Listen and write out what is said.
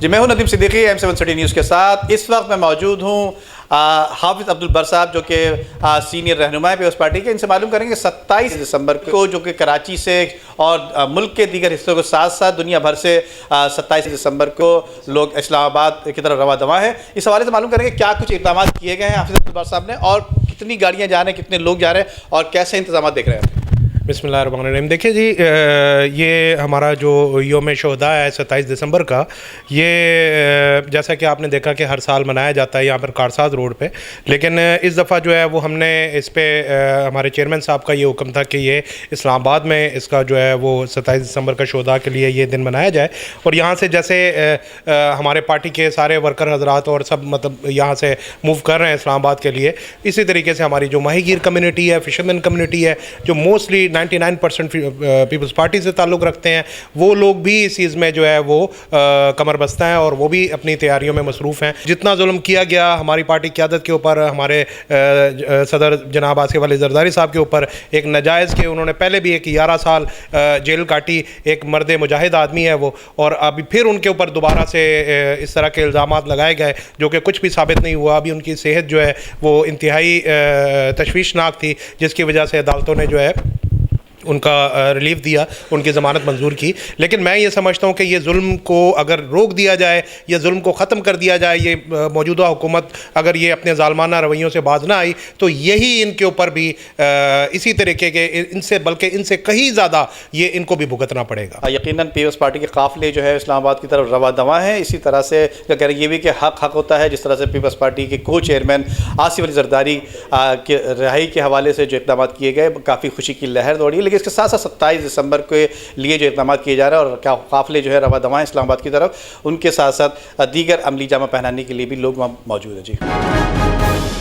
जी, मैं हूं Nadeem Siddiqui M7 city news के साथ। इस वक्त मैं मौजूद हूं हाफिज़ अब्दुल बर साहब जो कि सीनियर रहनुमा है पीपल्स पार्टी के। इनसे मालूम करेंगे 27 दिसंबर को जो कि कराची से और मुल्क के दीगर हिस्सों के साथ साथ दुनिया भर से 27 दिसंबर को लोग इस्लामाबाद की तरफ रवा दवा है। इस हवाले से मालूम करेंगे क्या कुछ इक़दाम किए गए हैं हाफिज़ अब्दुल बर साहब ने, और कितनी गाड़ियाँ जा रहे हैं, कितने लोग जा रहे हैं और कैसे इंतजाम देख रहे हैं। बिस्मिल्लाहिर्रहमानिर्रहीम। देखिए जी, ये हमारा जो योम शोहदा है 27 दिसंबर का, ये जैसा कि आपने देखा कि हर साल मनाया जाता है यहाँ पर कारसाज रोड पे, लेकिन इस दफ़ा जो है वो हमने इस पे हमारे चेयरमैन साहब का ये हुक्म था कि ये इस्लामाबाद में इसका जो है वो 27 दिसंबर का शोहदा के लिए ये दिन मनाया जाए। और यहाँ से जैसे हमारे पार्टी के सारे वर्कर हजरात और सब मतलब यहाँ से मूव कर रहे हैं इस्लामाबाद के लिए, इसी तरीके से हमारी जो माहीगीर कम्यूनिटी है, फ़िशरमैन कम्यूनिटी है, जो मोस्टली 99% पीपल्स पार्टी से ताल्लुक़ रखते हैं, वो लोग भी इस चीज़ में जो है वो कमर बस्ता हैं और वो भी अपनी तैयारियों में मसरूफ़ हैं। जितना जुल्म किया गया हमारी पार्टी की क़यादत के ऊपर, हमारे सदर जनाब आसिफ अली जरदारी साहब के ऊपर, एक नाजायज़ के उन्होंने पहले भी एक 11 साल जेल काटी, एक मर्द मुजाहिद आदमी है वो, और अभी फिर उनके ऊपर दोबारा से इस तरह के इल्ज़ामात लगाए गए जो कि कुछ भी साबित नहीं हुआ। अभी उनकी सेहत जो है वो इंतहाई तशवीशनाक थी, जिसकी वजह से अदालतों ने जो है उनका रिलीफ दिया, उनकी ज़मानत मंजूर की। लेकिन मैं ये समझता हूँ कि ये जुल्म को अगर रोक दिया जाए या जुल्म को ख़त्म कर दिया जाए, ये मौजूदा हुकूमत अगर ये अपने ज़ालमाना रवैयों से बाज ना आई तो यही इनके ऊपर भी इसी तरीके के इनसे बल्कि इनसे कहीं ज़्यादा ये इनको भी भुगतना पड़ेगा। यकीनन पीपल्स पार्टी के काफ़िले जो है इस्लामाबाद की तरफ रवा दवा है। इसी तरह से कह रहे ये भी कि हक होता है, जिस तरह से पीपल्स पार्टी के को चेयरमैन आसिफ अली जरदारी के रिहाई के हवाले से जो इक़दाम किए गए, काफ़ी खुशी की लहर दौड़ी है। लेकिन इसके साथ साथ 27 दिसंबर के लिए जो इक़दाम किए जा रहे हैं और क्या काफ़िले जो है रवा दवा है इस्लामाबाद की तरफ, उनके साथ साथ दीगर अमली जामा पहनाने के लिए भी लोग वहाँ मौजूद हैं। जी।